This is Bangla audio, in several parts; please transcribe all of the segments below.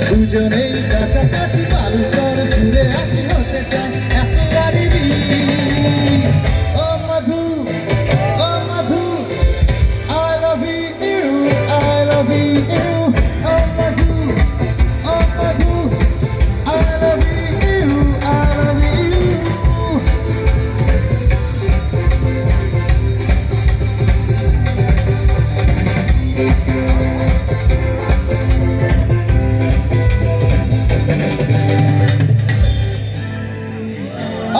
দুজনেই কাছাকাছি বালু চর ঘুরে আসি হতে চাই একেবারে ও মধু I love you I love you O Madhu I love you I love you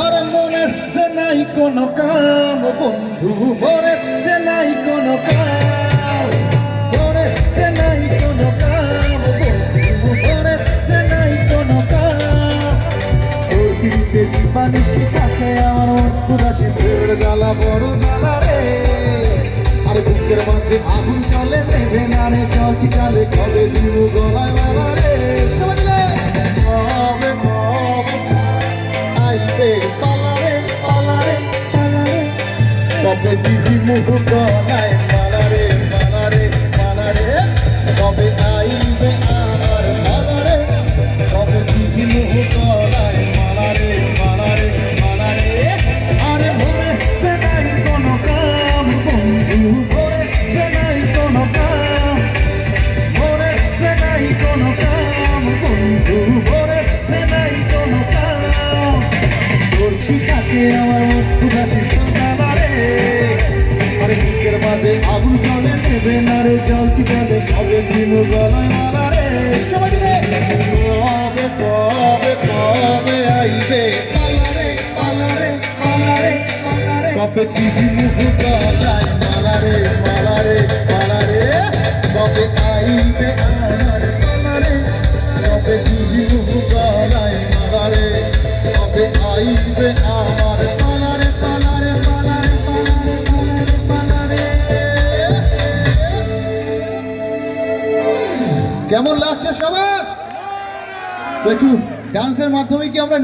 আরে মনের যে নাই কোনো কাম বন্ধু মনের যে নাই কোনো কাম মনের যে নাই কোনো কাম বন্ধু মনের যে নাই কোনো কাম ওই দিতে দিবানিশি থাকে আমার উদাসী ফের জ্বালা বড় জ্বালা রে আরে বুকের মাঝে আগুন চলে নেবে না রে চলছি চালে কবে দিব গলায় মারা রে কবে আইবে পালারে কবে দিদি মুখ গলায় মালারে কবে আইবে আমার মালারে কবে দিদি মুখ গলায় মালারে আরে ভোরে সে নাই কোনো কাম বন্ধু ভোরে সে নাই কোনো কাম ভোরে সে নাই কোনো কাম বন্ধু ভোরে সে নাই কোনো কাম করছি থাকে আমার উদাসী সন্তানারে আরে বুকের মাঝে আগুন চলে নেবে না রে চলছি কাজে কবে দিন গলায় মালা রে সবাই মিলে কবে আইবে পালারে কবে দিদি মুখ গলায় মালা রে কবে আইবে আমার পালারে কবে দিদি মুখ গলায় মালা রে কবে আইবে আমার পালারে কেমন লাগছে সবার? তো একটু ডান্সের মাধ্যমে কি আমরা